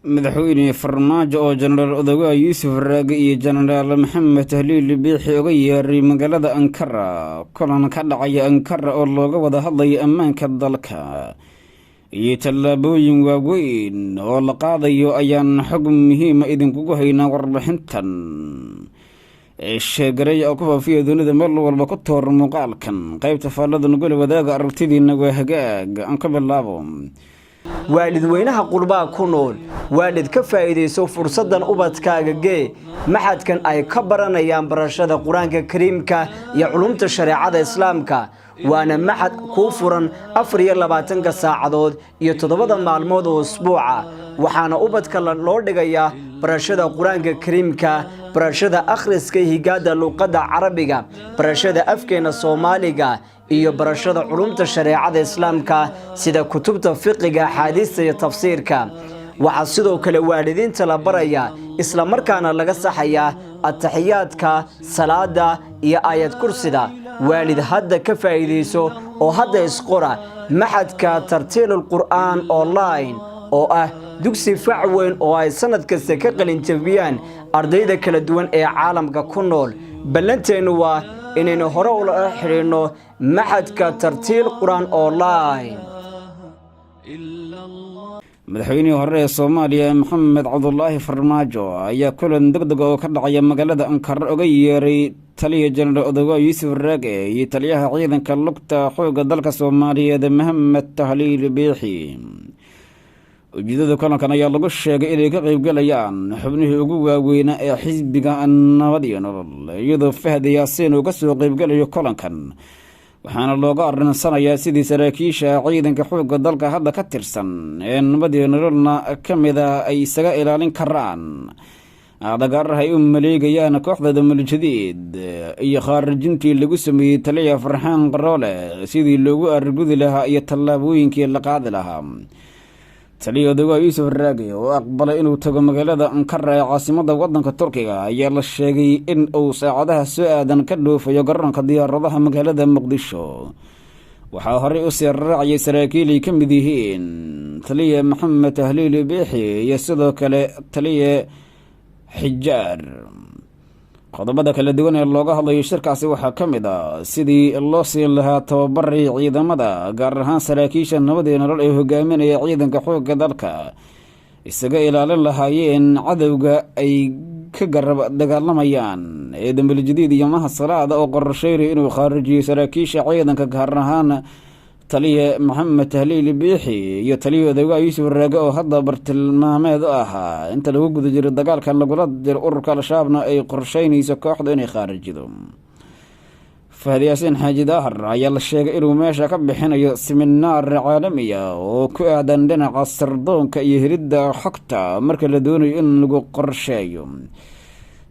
madaxweyne farmaajo oo jenaraal odagaa yuusuf raage iyo jenaraal maxamed tahliil biixi uga yeeray magaalada ankara kulan ka dhacaya ankara oo looga wada hadlayo ammaanka dalka iyo tallaabooyin waaweyn oo la qaadayo ayaan xog muhiima idinkugu haynaa warbixintan sheegaray oo ku faafiya dunida meel walba ku toor muuqaalkan qaybta faallada nugula wadaaga aragtidiina waa hagaag aan ka bilaabo waalidweynaha qurbaa ku nool waalid ka faa'iideyso fursadan ubadkaaga gee maxadkan ay ka baranayaan barashada quraanka kariimka iyo culumta shariicada islaamka waana maxad ku furan 24 saacadood iyo 7 maalmood oo usbuuca waxaana ubadka loo dhigayaa barashada quraanka kariimka barashada akhriska higaada luqadda carabiga barashada afkeena Soomaaliga iyo barashada culumta shariicada islaamka sida kutubta fiqiga xadiiska iyo tafsiirka waxa sidoo kale waalidiinta la baraya isla markaana laga saxaya at-tahiyaadka salaada iyo aayad kursida waalid hadda ka faa'iideyso oo hadda isqora maxadka tartiilul qur'aan online oo ah dugsi fac weyn oo ay sanad kasta ka qalin jabiyaan ardayda kala duwan ee caalamka ku nool ballanteenu waa inaynu hore ula xiriirno maxadka tartiil quraan online madaxweynihii hore ee Soomaaliya Maxamed Cabdullaahi Farmaajo ayaa kulan degdeg oo ka dhacaya magaalada Ankara uga yeeray taliya jenaraal odagaa Yuusuf Raage iyo taliyaha ciidanka lugta xoogga dalka Soomaaliyeed Maxamed Tahliil Biixi ujeedada kulankan ayaa lagu sheegay inay ka qaybgalayaan xubnihii ugu waaweynaa ee xisbiga nabad iyo nolol iyadoo Fahad Yaasiin uu ka soo qaybgalayo kulankan waxaana looga arinsanayaa sidii saraakiisha ciidanka xoogga dalka hadda ka tirsan ee nabad iyo nololna ka mid ah ay isaga ilaalin karaan dagaaraha ay u maleegayaan kooxda Damal-Jadiid iyo khaarijintii lagu sameeyey taliya Farxaan Qaroole sidii loogu argudi lahaa iyo tallaabooyinkii la qaadi lahaa taliya odagaa Yuusuf Raage oo aqbalay inuu tago magaalada Ankara ee caasimadda waddanka Turkiga ayaa la sheegay in uu saacadaha soo aadan ka dhoofayo garoonka diyaaradaha magaalada Muqdisho waxaa horey u sii raacayay saraakiil ay ka mid yihiin taliya Maxamed Tahliil Biixi iyo sidoo kale taliya Xijaar qodobada kala duwan ee looga hadlayo shirkaasi waxaa ka mid ah sidii loo siin lahaa tababaray ciidamada gaar ahaan saraakiisha nabad iyo nolol ee hogaaminaya ciidanka xoogga dalka isaga ilaalin lahaayeen cadowga ay ka garab dagaalamayaan ee Damal-Jadiid iyo Mahad Salaad oo qorsheeyay inuu khaarijiyo saraakiisha ciidanka gaar ahaan taliya Maxamed Tahliil Biixi iyo taliya odagaa Yuusuf Raage oo hadda bartilmaameed u ahaa inta lagu guda jiro dagaalka lagula jiro ururka al-shabaabna ay qorsheynayso kooxda inay khaarijido Fahad Yaasiin Xaaji Daahir ayaa la sheegay inuu meesha ka bixinayo siminaar caalami ah oo ku aadan dhinaca sirdoonka iyo helidda xogta marka la doonayo in lagu qorsheeyo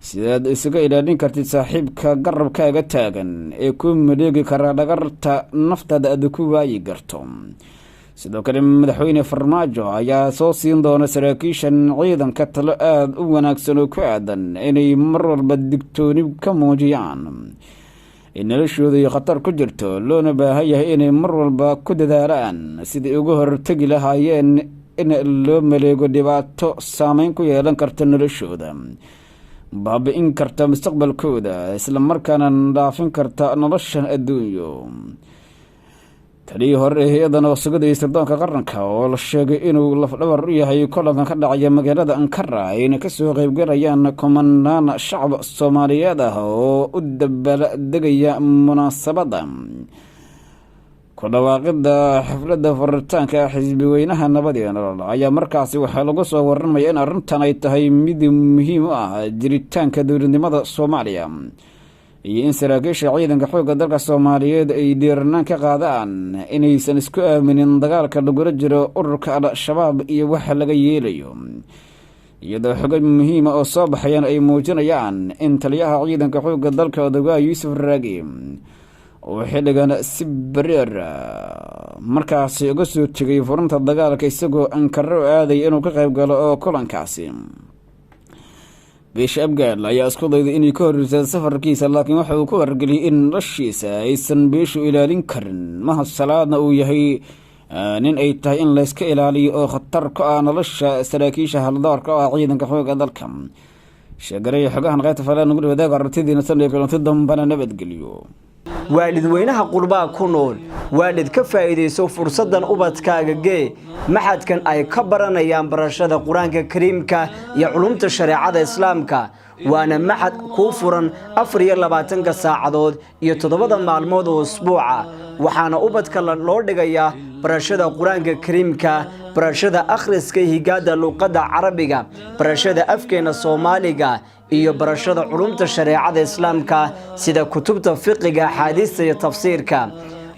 sidaad isaga ilaalin kartid saaxiibka garabkaaga taagan ee ku maleegi kara dhagarta naftaada aad ku waayi karto sidoo kale madaxweyne Farmaajo ayaa soo siin doona saraakiishan ciidanka talo aad u wanaagsan oo ku aadan inay mar walba digtooni ka muujiyaan in noloshooda iyo khatar ku jirto loona baahan yahay inay mar walba ku dadaalaan sidii uga hortagi lahaayeen in loo maleego dhibaato saameyn ku yeelan karta noloshooda baabi'in karta mustaqbalkooda isla markaana dhaafin karta noloshan adduunyo taliya hore hay'adan oo sugada sirdoonka qaranka oo la sheegay inuu lafdhabar u yahay kulankan ka dhacaya magaalada Ankara ayna ka soo qaybgalayaan kumanaan shacab Soomaaliyeed ah oo u dabaaldegaya munaasabada ku dhawaaqida xafladda furitaanka xisbi weynaha nabad iyo nolol ayaa markaasi waxaa lagu soo warramaya in arrintan ay tahay mid muhiim u ah jiritaanka dowladnimada Soomaaliya iyo in saraakiisha ciidanka xoogga dalka Soomaaliyeed ay dhiirranaan ka qaadaan inaysan isku aaminin dagaalka lagula jiro ururka al-shabaab iyo waxa laga yeelayo iyadoo xog muhiim ah oo soo baxayaan ay muujinayaan in taliyaha ciidanka xoogga dalka odagaa Yuusuf Raage oo xilligan si bareer markaasi uga soo tegay furunta dagaalka isagoo Ankara u aaday inuu ka qayb galo oo kulankaasi beesha Abgaal ayaa isku dayday inay ka horreysay safarkiisa laakiin waxa uu ku wargeliyay in noloshiisa aysan beeshu ilaalin karin Mahad Salaadna uu yahay nin ay tahay in la iska ilaaliyo oo khatar ka ah nolosha saraakiisha haldoorka oo ah ciidanka xoogga dalka. sheegaray xogahan qaybta falaan ugu wadaaga aragtidiina sanad kulanti dambana nabadgeliyo. waalidweynaha qurbaa ku nool waalid ka faa'iideyso fursadan ubadkaaga gee maxadkan ay ka baranayaan barashada quraanka kariimka iyo culumta shariicada islaamka waana maxad ku furan 24 saacadood iyo 7 maalmood oo usbuuca waxaana ubadka loo dhigayaa barashada quraanka kariimka barashada akhriska higaada luqadda carabiga barashada afkeena Soomaaliga iyo barashada culumta shariicada islaamka sida kutubta fiqiga xadiiska iyo tafsiirka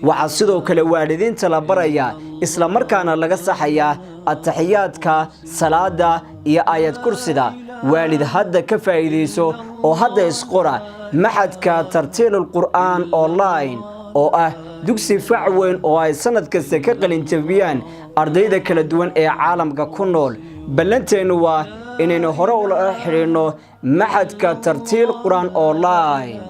waxa sidoo kale waalidiinta la baraya isla markaana laga saxaya at-tahiyaadka salaada iyo aayad kursida waalid hadda ka faa'iideyso oo hadda isqora maxadka tartiilul qur'aan online oo ah dugsi fac weyn oo ay sanad kasta ka qalin jabiyaan ardayda kala duwan ee caalamka ku nool ballanteenu waa inaynu hore ula xiriirno maxadka tartiil qur'aan online